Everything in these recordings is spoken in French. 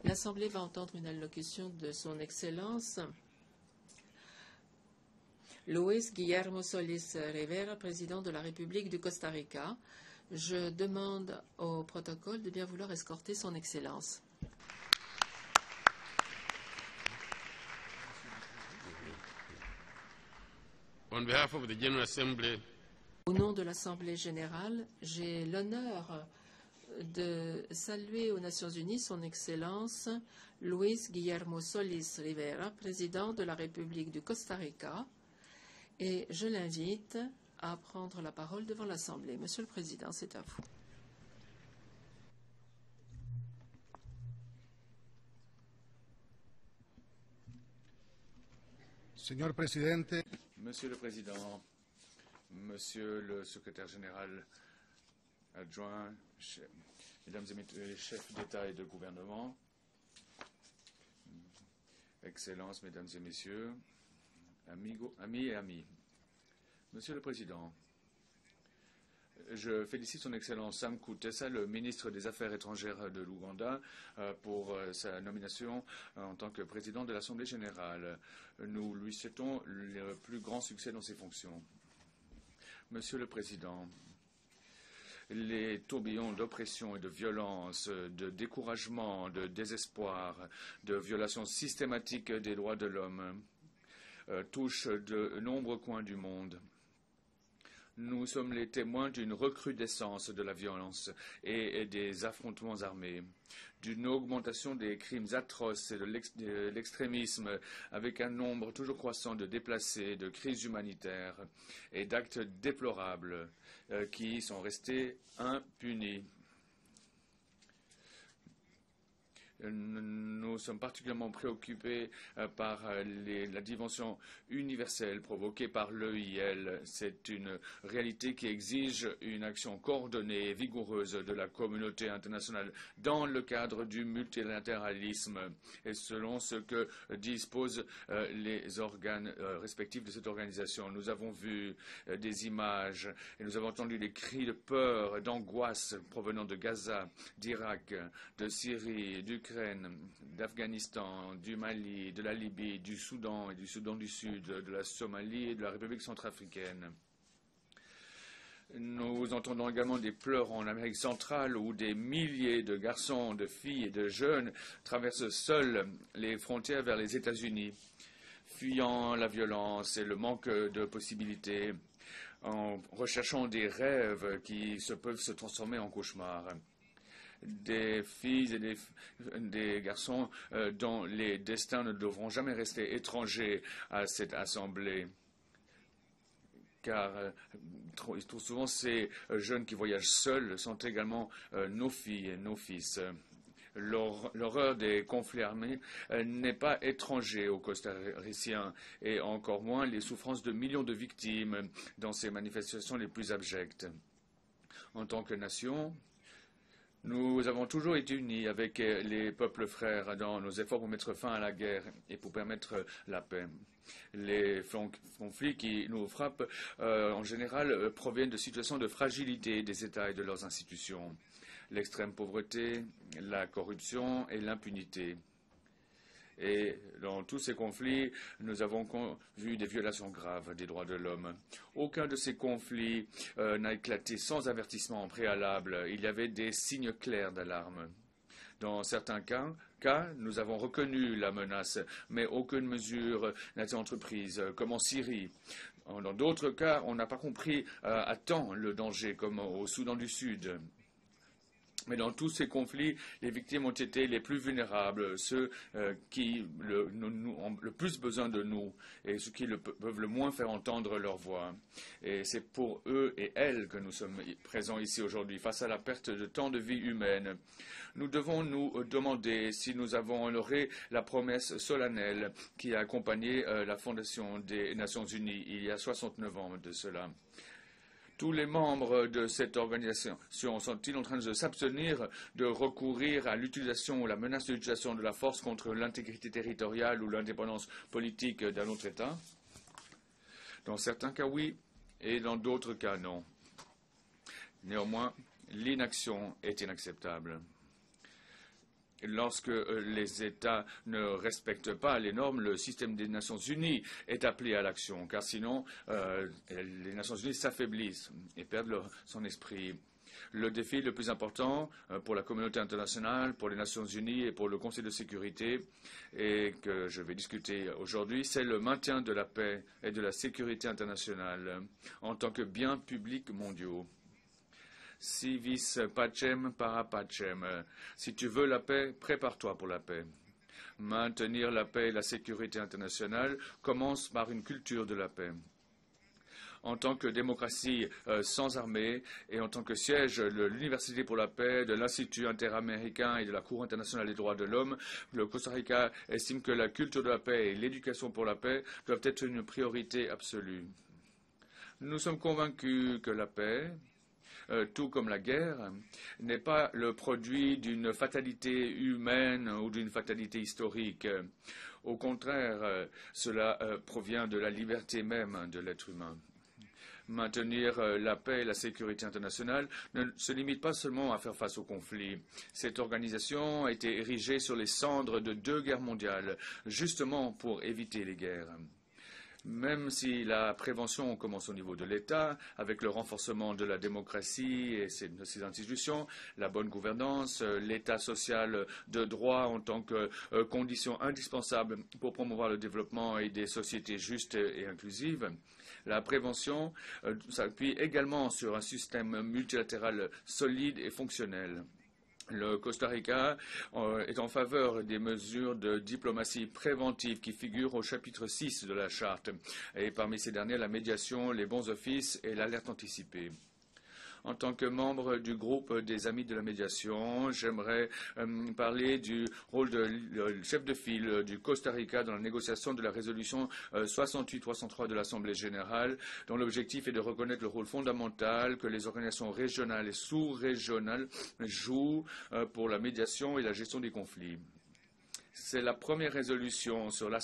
L'Assemblée va entendre une allocution de son Excellence Luis Guillermo Solís Rivera, président de la République du Costa Rica. Je demande au protocole de bien vouloir escorter son Excellence. On behalf of the General Assembly, au nom de l'Assemblée générale, j'ai l'honneur de saluer aux Nations unies son Excellence Luis Guillermo Solís Rivera, président de la République du Costa Rica, et je l'invite à prendre la parole devant l'Assemblée. Monsieur le Président, c'est à vous. Señor Presidente, Monsieur le Président, Monsieur le Secrétaire général adjoint, Mesdames et Messieurs les chefs d'État et de gouvernement, Excellences, Mesdames et Messieurs, amis et amis. Monsieur le Président, je félicite son Excellence Sam Kutesa, le ministre des Affaires étrangères de l'Ouganda, pour sa nomination en tant que président de l'Assemblée générale. Nous lui souhaitons le plus grand succès dans ses fonctions. Monsieur le Président, les tourbillons d'oppression et de violence, de découragement, de désespoir, de violations systématiques des droits de l'homme touchent de nombreux coins du monde. Nous sommes les témoins d'une recrudescence de la violence et des affrontements armés, d'une augmentation des crimes atroces et de l'extrémisme, avec un nombre toujours croissant de déplacés, de crises humanitaires et d'actes déplorables qui sont restés impunis. Nous sommes particulièrement préoccupés par la dimension universelle provoquée par l'EIL. C'est une réalité qui exige une action coordonnée et vigoureuse de la communauté internationale dans le cadre du multilatéralisme et selon ce que disposent les organes respectifs de cette organisation. Nous avons vu des images et nous avons entendu des cris de peur, d'angoisse provenant de Gaza, d'Irak, de Syrie, d'Ukraine, d'Afghanistan, du Mali, de la Libye, du Soudan et du Soudan du Sud, de la Somalie et de la République centrafricaine. Nous entendons également des pleurs en Amérique centrale où des milliers de garçons, de filles et de jeunes traversent seuls les frontières vers les États-Unis, fuyant la violence et le manque de possibilités, en recherchant des rêves qui peuvent se transformer en cauchemars. Des filles et des garçons dont les destins ne devront jamais rester étrangers à cette assemblée. Car trop souvent, ces jeunes qui voyagent seuls sont également nos filles et nos fils. L'horreur des conflits armés n'est pas étrangère aux costariciens et encore moins les souffrances de millions de victimes dans ces manifestations les plus abjectes. En tant que nation, nous avons toujours été unis avec les peuples frères dans nos efforts pour mettre fin à la guerre et pour permettre la paix. Les conflits qui nous frappent, en général, proviennent de situations de fragilité des États et de leurs institutions. L'extrême pauvreté, la corruption et l'impunité. Et dans tous ces conflits, nous avons vu des violations graves des droits de l'homme. Aucun de ces conflits n'a éclaté sans avertissement préalable. Il y avait des signes clairs d'alarme. Dans certains cas, nous avons reconnu la menace, mais aucune mesure n'a été entreprise, comme en Syrie. Dans d'autres cas, on n'a pas compris à temps le danger, comme au Soudan du Sud. Mais dans tous ces conflits, les victimes ont été les plus vulnérables, ceux qui ont le plus besoin de nous et ceux qui peuvent le moins faire entendre leur voix. Et c'est pour eux et elles que nous sommes présents ici aujourd'hui, face à la perte de tant de vies humaines. Nous devons nous demander si nous avons honoré la promesse solennelle qui a accompagné la fondation des Nations Unies il y a 69 ans de cela. Tous les membres de cette organisation sont-ils en train de s'abstenir de recourir à l'utilisation ou la menace de l'utilisation de la force contre l'intégrité territoriale ou l'indépendance politique d'un autre État? Dans certains cas, oui, et dans d'autres cas, non. Néanmoins, l'inaction est inacceptable. Lorsque les États ne respectent pas les normes, le système des Nations Unies est appelé à l'action, car sinon les Nations Unies s'affaiblissent et perdent son esprit. Le défi le plus important pour la communauté internationale, pour les Nations Unies et pour le Conseil de sécurité, et que je vais discuter aujourd'hui, c'est le maintien de la paix et de la sécurité internationale en tant que biens publics mondiaux. Si vis pacem para pacem. Si tu veux la paix, prépare-toi pour la paix. Maintenir la paix et la sécurité internationale commence par une culture de la paix. En tant que démocratie sans armée et en tant que siège de l'Université pour la paix, de l'Institut interaméricain et de la Cour internationale des droits de l'homme, le Costa Rica estime que la culture de la paix et l'éducation pour la paix doivent être une priorité absolue. Nous sommes convaincus que la paix, tout comme la guerre, n'est pas le produit d'une fatalité humaine ou d'une fatalité historique. Au contraire, cela provient de la liberté même de l'être humain. Maintenir la paix et la sécurité internationale ne se limite pas seulement à faire face aux conflits. Cette organisation a été érigée sur les cendres de 2 guerres mondiales, justement pour éviter les guerres. Même si la prévention commence au niveau de l'État, avec le renforcement de la démocratie et de ses institutions, la bonne gouvernance, l'État social de droit en tant que condition indispensable pour promouvoir le développement et des sociétés justes et inclusives, la prévention s'appuie également sur un système multilatéral solide et fonctionnel. Le Costa Rica est en faveur des mesures de diplomatie préventive qui figurent au chapitre 6 de la Charte, et parmi ces dernières, la médiation, les bons offices et l'alerte anticipée. En tant que membre du groupe des Amis de la médiation, j'aimerais parler du rôle de chef de file du Costa Rica dans la négociation de la résolution 68-303 de l'Assemblée générale, dont l'objectif est de reconnaître le rôle fondamental que les organisations régionales et sous-régionales jouent pour la médiation et la gestion des conflits. C'est la première résolution sur la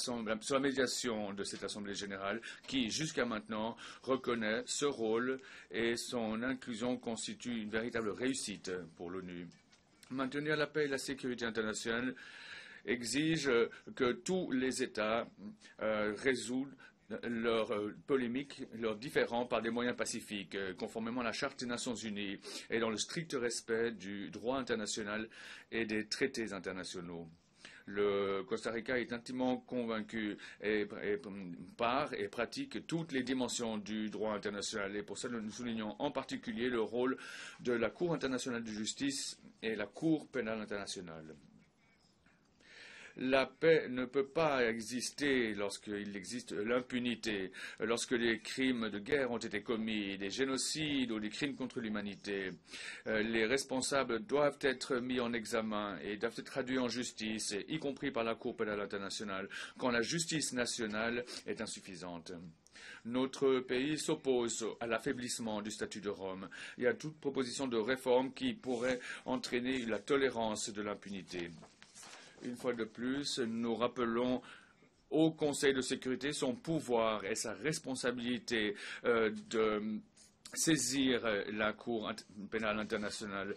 médiation de cette Assemblée générale qui, jusqu'à maintenant, reconnaît ce rôle et son inclusion constitue une véritable réussite pour l'ONU. Maintenir la paix et la sécurité internationale exige que tous les États résolvent leurs polémiques, leurs différends par des moyens pacifiques, conformément à la Charte des Nations Unies et dans le strict respect du droit international et des traités internationaux. Le Costa Rica est intimement convaincu et pratique toutes les dimensions du droit international. Et pour cela, nous soulignons en particulier le rôle de la Cour internationale de justice et la Cour pénale internationale. La paix ne peut pas exister lorsqu'il existe l'impunité, lorsque des crimes de guerre ont été commis, des génocides ou des crimes contre l'humanité. Les responsables doivent être mis en examen et doivent être traduits en justice, y compris par la Cour pénale internationale, quand la justice nationale est insuffisante. Notre pays s'oppose à l'affaiblissement du statut de Rome et à toute proposition de réforme qui pourrait entraîner la tolérance de l'impunité. Une fois de plus, nous rappelons au Conseil de sécurité son pouvoir et sa responsabilité de saisir la Cour pénale internationale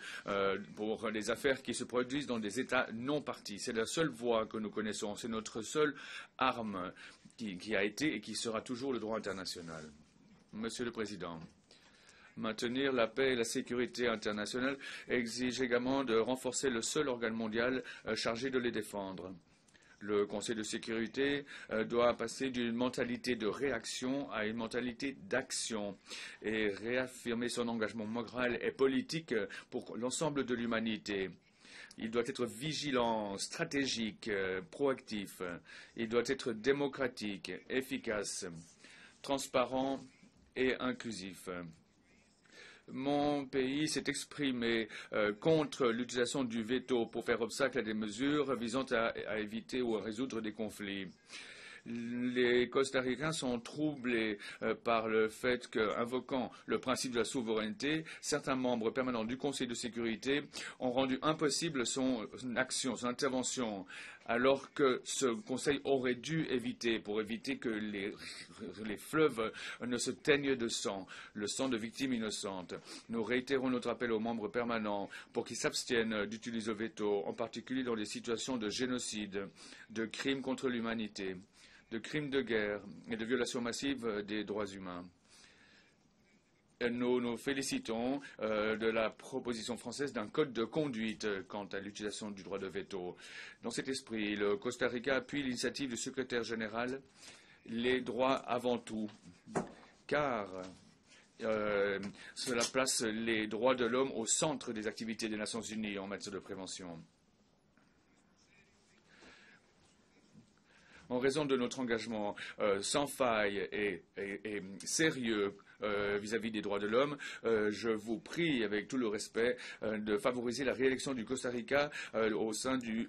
pour les affaires qui se produisent dans des États non partis. C'est la seule voie que nous connaissons, c'est notre seule arme qui a été et qui sera toujours le droit international. Monsieur le Président, maintenir la paix et la sécurité internationale exige également de renforcer le seul organe mondial chargé de les défendre. Le Conseil de sécurité doit passer d'une mentalité de réaction à une mentalité d'action et réaffirmer son engagement moral et politique pour l'ensemble de l'humanité. Il doit être vigilant, stratégique, proactif. Il doit être démocratique, efficace, transparent et inclusif. Mon pays s'est exprimé contre l'utilisation du veto pour faire obstacle à des mesures visant à éviter ou à résoudre des conflits. Les Costaricains sont troublés par le fait qu'invoquant le principe de la souveraineté, certains membres permanents du Conseil de sécurité ont rendu impossible son action, son intervention alors que ce Conseil aurait dû éviter, pour éviter que les fleuves ne se teignent de sang, le sang de victimes innocentes. Nous réitérons notre appel aux membres permanents pour qu'ils s'abstiennent d'utiliser le veto, en particulier dans les situations de génocide, de crimes contre l'humanité, de crimes de guerre et de violations massives des droits humains. Nous nous félicitons de la proposition française d'un code de conduite quant à l'utilisation du droit de veto. Dans cet esprit, le Costa Rica appuie l'initiative du secrétaire général Les droits avant tout, car cela place les droits de l'homme au centre des activités des Nations Unies en matière de prévention. En raison de notre engagement sans faille et sérieux vis-à-vis des droits de l'homme, je vous prie, avec tout le respect, de favoriser la réélection du Costa Rica au sein du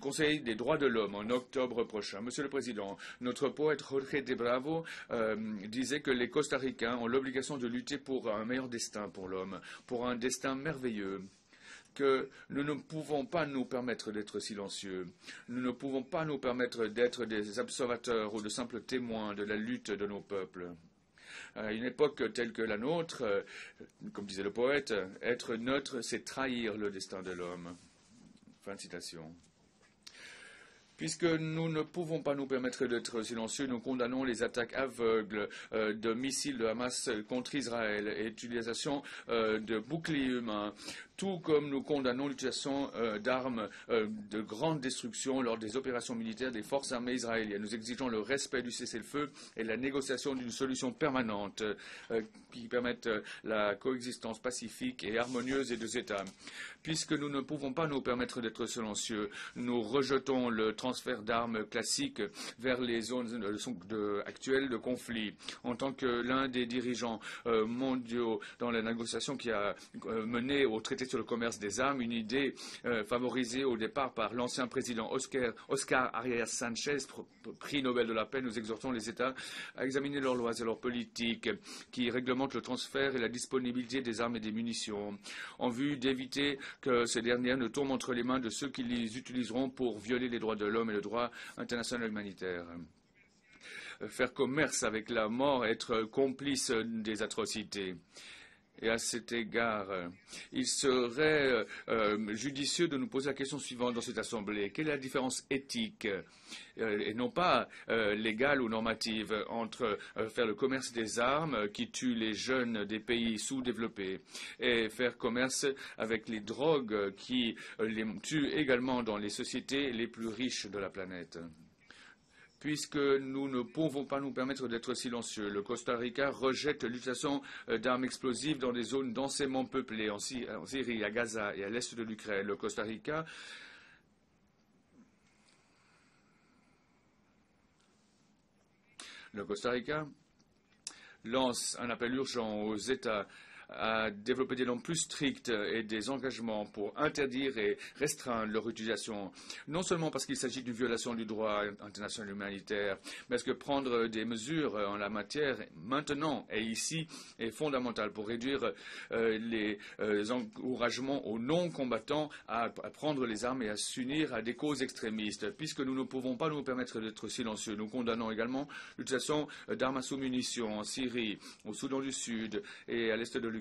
Conseil des droits de l'homme en octobre prochain. Monsieur le Président, notre poète Jorge de Bravo disait que les Costaricains ont l'obligation de lutter pour un meilleur destin pour l'homme, pour un destin merveilleux, que nous ne pouvons pas nous permettre d'être silencieux. Nous ne pouvons pas nous permettre d'être des observateurs ou de simples témoins de la lutte de nos peuples. À une époque telle que la nôtre, comme disait le poète, être neutre, c'est trahir le destin de l'homme. Fin de citation. Puisque nous ne pouvons pas nous permettre d'être silencieux, nous condamnons les attaques aveugles de missiles de Hamas contre Israël et l'utilisation de boucliers humains, tout comme nous condamnons l'utilisation d'armes de grande destruction lors des opérations militaires des forces armées israéliennes. Nous exigeons le respect du cessez-le-feu et la négociation d'une solution permanente qui permette la coexistence pacifique et harmonieuse des deux États. Puisque nous ne pouvons pas nous permettre d'être silencieux, nous rejetons le transfert d'armes classiques vers les zones actuelles de conflit. En tant que l'un des dirigeants mondiaux dans la négociation qui a mené au traité sur le commerce des armes, une idée favorisée au départ par l'ancien président Oscar Arias Sanchez, prix Nobel de la paix, nous exhortons les États à examiner leurs lois et leurs politiques qui réglementent le transfert et la disponibilité des armes et des munitions, en vue d'éviter que ces dernières ne tombent entre les mains de ceux qui les utiliseront pour violer les droits de l'homme et le droit international humanitaire. Faire commerce avec la mort, être complice des atrocités. Et à cet égard, il serait judicieux de nous poser la question suivante dans cette Assemblée. Quelle est la différence éthique, et non pas légale ou normative, entre faire le commerce des armes qui tuent les jeunes des pays sous-développés et faire commerce avec les drogues qui les tuent également dans les sociétés les plus riches de la planète? Puisque nous ne pouvons pas nous permettre d'être silencieux, le Costa Rica rejette l'utilisation d'armes explosives dans des zones densément peuplées, en Syrie, à Gaza et à l'est de l'Ukraine. Le Costa Rica lance un appel urgent aux États à développer des normes plus strictes et des engagements pour interdire et restreindre leur utilisation, non seulement parce qu'il s'agit d'une violation du droit international humanitaire, mais parce que prendre des mesures en la matière maintenant et ici est fondamental pour réduire les encouragements aux non-combattants à prendre les armes et à s'unir à des causes extrémistes. Puisque nous ne pouvons pas nous permettre d'être silencieux, nous condamnons également l'utilisation d'armes à sous-munitions en Syrie, au Soudan du Sud et à l'est de l'Ukraine.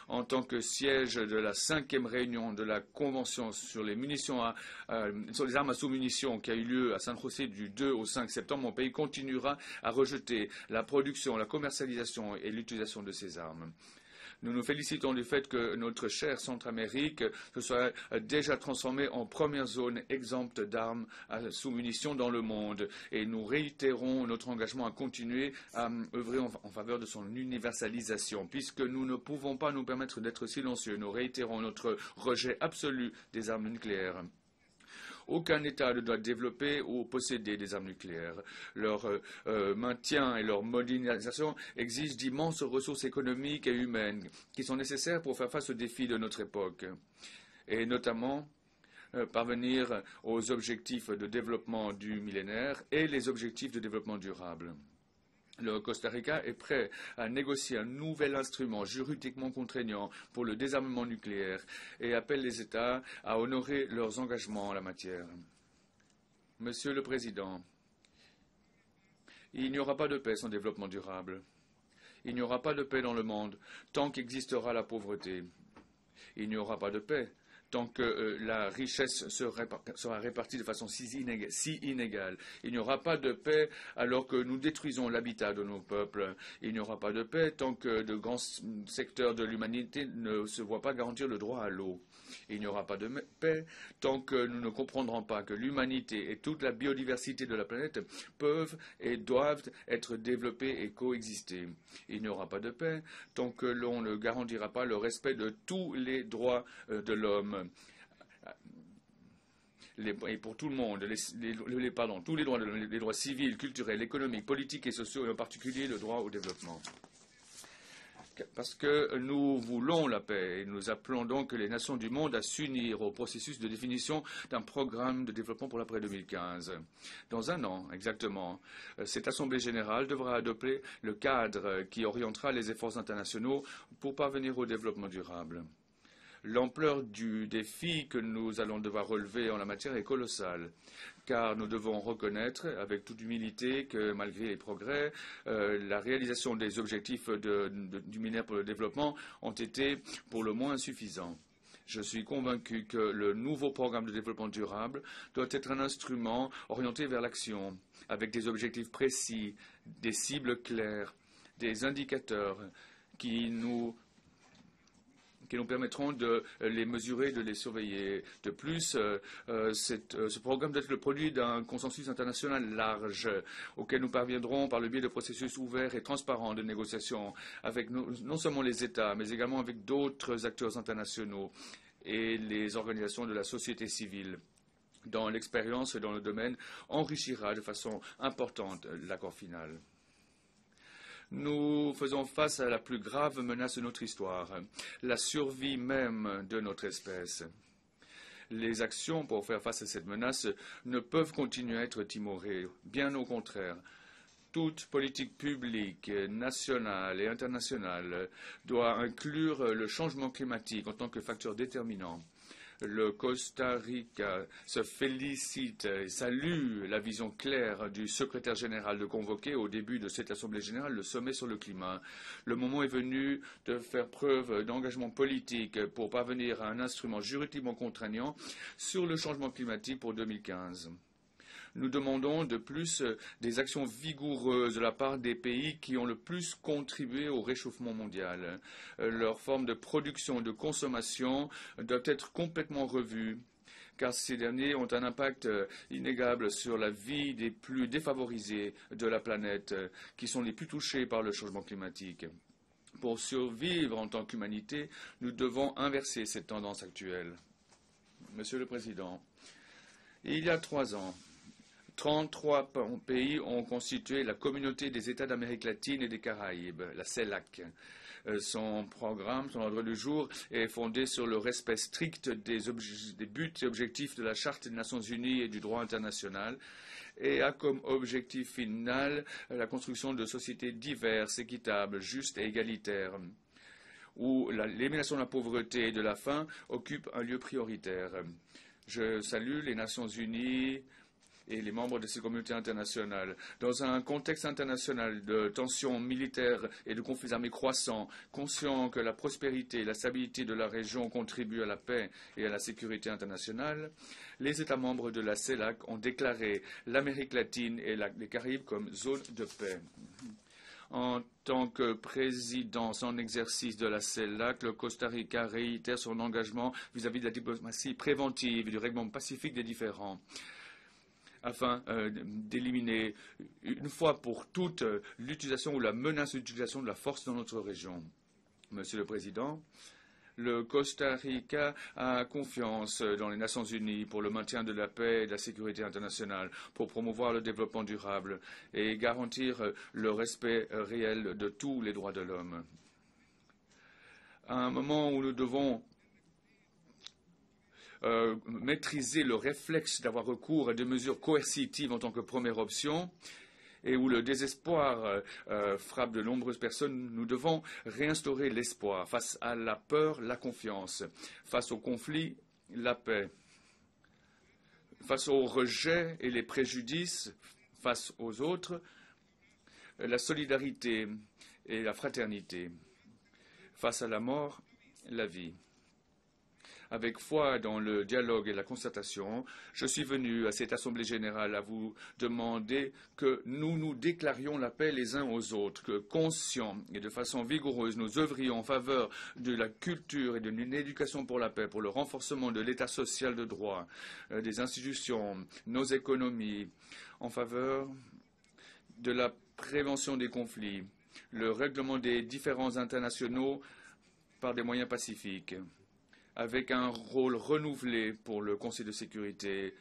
En tant que siège de la 5e réunion de la Convention sur les sur les armes à sous-munitions qui a eu lieu à San José du 2 au 5 septembre, mon pays continuera à rejeter la production, la commercialisation et l'utilisation de ces armes. Nous nous félicitons du fait que notre chère Centramérique se soit déjà transformée en première zone exempte d'armes à sous-munitions dans le monde. Et nous réitérons notre engagement à continuer à œuvrer en faveur de son universalisation. Puisque nous ne pouvons pas nous permettre d'être silencieux, nous réitérons notre rejet absolu des armes nucléaires. Aucun État ne doit développer ou posséder des armes nucléaires. Leur maintien et leur modernisation exigent d'immenses ressources économiques et humaines qui sont nécessaires pour faire face aux défis de notre époque, et notamment parvenir aux objectifs de développement du millénaire et les objectifs de développement durable. Le Costa Rica est prêt à négocier un nouvel instrument juridiquement contraignant pour le désarmement nucléaire et appelle les États à honorer leurs engagements en la matière. Monsieur le Président, il n'y aura pas de paix sans développement durable. Il n'y aura pas de paix dans le monde tant qu'existera la pauvreté. Il n'y aura pas de paix tant que la richesse sera répartie de façon si inégale. Il n'y aura pas de paix alors que nous détruisons l'habitat de nos peuples. Il n'y aura pas de paix tant que de grands secteurs de l'humanité ne se voient pas garantir le droit à l'eau. Il n'y aura pas de paix tant que nous ne comprendrons pas que l'humanité et toute la biodiversité de la planète peuvent et doivent être développées et coexister. Il n'y aura pas de paix tant que l'on ne garantira pas le respect de tous les droits de l'homme. Et pour tout le monde, tous les droits, les droits civils, culturels, économiques, politiques et sociaux, et en particulier le droit au développement. Parce que nous voulons la paix et nous appelons donc les nations du monde à s'unir au processus de définition d'un programme de développement pour l'après 2015. Dans un an, exactement, cette Assemblée générale devra adopter le cadre qui orientera les efforts internationaux pour parvenir au développement durable. L'ampleur du défi que nous allons devoir relever en la matière est colossale, car nous devons reconnaître avec toute humilité que malgré les progrès, la réalisation des objectifs du millénaire pour le développement ont été pour le moins insuffisants. Je suis convaincu que le nouveau programme de développement durable doit être un instrument orienté vers l'action, avec des objectifs précis, des cibles claires, des indicateurs qui nous permettront de les mesurer, de les surveiller. De plus, ce programme doit être le produit d'un consensus international large auquel nous parviendrons par le biais de processus ouverts et transparents de négociation avec non seulement les États, mais également avec d'autres acteurs internationaux et les organisations de la société civile. Dans l'expérience et dans le domaine, enrichira de façon importante l'accord final. Nous faisons face à la plus grave menace de notre histoire, la survie même de notre espèce. Les actions pour faire face à cette menace ne peuvent continuer à être timorées, bien au contraire. Toute politique publique, nationale et internationale, doit inclure le changement climatique en tant que facteur déterminant. Le Costa Rica se félicite et salue la vision claire du secrétaire général de convoquer au début de cette Assemblée générale le sommet sur le climat. Le moment est venu de faire preuve d'engagement politique pour parvenir à un instrument juridiquement contraignant sur le changement climatique pour 2015. Nous demandons de plus des actions vigoureuses de la part des pays qui ont le plus contribué au réchauffement mondial. Leurs formes de production et de consommation doivent être complètement revues, car ces derniers ont un impact inégal sur la vie des plus défavorisés de la planète, qui sont les plus touchés par le changement climatique. Pour survivre en tant qu'humanité, nous devons inverser cette tendance actuelle. Monsieur le Président, il y a 3 ans, 33 pays ont constitué la communauté des États d'Amérique latine et des Caraïbes, la CELAC. Son programme, son ordre du jour est fondé sur le respect strict des buts et objectifs de la Charte des Nations Unies et du droit international et a comme objectif final la construction de sociétés diverses, équitables, justes et égalitaires, où l'élimination de la pauvreté et de la faim occupe un lieu prioritaire. Je salue les Nations Unies et les membres de ces communautés internationales. Dans un contexte international de tensions militaires et de conflits armés croissants, conscients que la prospérité et la stabilité de la région contribuent à la paix et à la sécurité internationale, les États membres de la CELAC ont déclaré l'Amérique latine et les Caraïbes comme zone de paix. En tant que président en exercice de la CELAC, le Costa Rica réitère son engagement vis-à-vis de la diplomatie préventive et du règlement pacifique des différends, afin d'éliminer une fois pour toutes l'utilisation ou la menace d'utilisation de la force dans notre région. Monsieur le Président, le Costa Rica a confiance dans les Nations Unies pour le maintien de la paix et de la sécurité internationale, pour promouvoir le développement durable et garantir le respect réel de tous les droits de l'homme. À un moment où nous devons maîtriser le réflexe d'avoir recours à des mesures coercitives en tant que première option et où le désespoir frappe de nombreuses personnes, nous devons réinstaurer l'espoir face à la peur, la confiance, face au conflit, la paix. face au rejet et les préjudices face aux autres, la solidarité et la fraternité. Face à la mort, la vie. Avec foi dans le dialogue et la concertation, je suis venu à cette Assemblée générale à vous demander que nous nous déclarions la paix les uns aux autres, que conscients et de façon vigoureuse, nous œuvrions en faveur de la culture et d'une éducation pour la paix, pour le renforcement de l'état social de droit, des institutions, nos économies, en faveur de la prévention des conflits, le règlement des différends internationaux par des moyens pacifiques, avec un rôle renouvelé pour le Conseil de sécurité,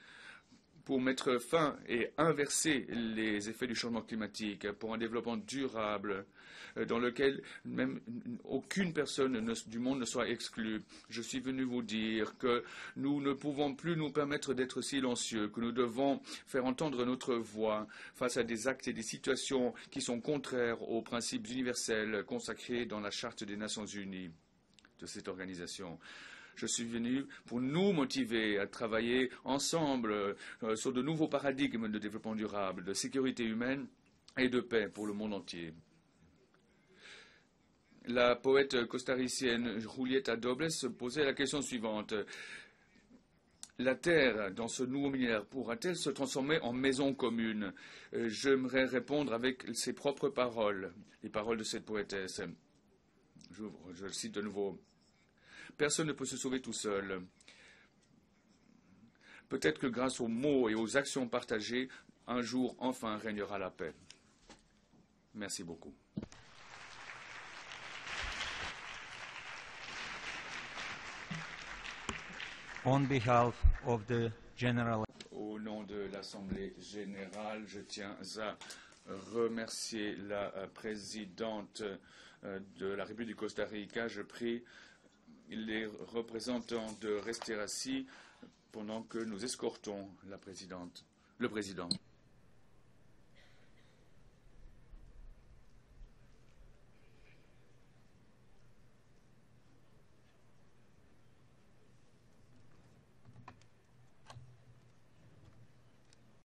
pour mettre fin et inverser les effets du changement climatique, pour un développement durable, dans lequel même aucune personne du monde ne soit exclue. Je suis venu vous dire que nous ne pouvons plus nous permettre d'être silencieux, que nous devons faire entendre notre voix face à des actes et des situations qui sont contraires aux principes universels consacrés dans la Charte des Nations Unies de cette organisation. Je suis venu pour nous motiver à travailler ensemble sur de nouveaux paradigmes de développement durable, de sécurité humaine et de paix pour le monde entier. La poète costaricienne Julieta Dobles posait la question suivante. La terre, dans ce nouveau millénaire, pourra-t-elle se transformer en maison commune? J'aimerais répondre avec ses propres paroles, les paroles de cette poétesse. Je le cite de nouveau. Personne ne peut se sauver tout seul. Peut-être que grâce aux mots et aux actions partagées, un jour enfin régnera la paix. Merci beaucoup. On behalf of the General. Au nom de l'Assemblée générale, je tiens à remercier la présidente de la République du Costa Rica. Je prie les représentants de rester assis pendant que nous escortons le président.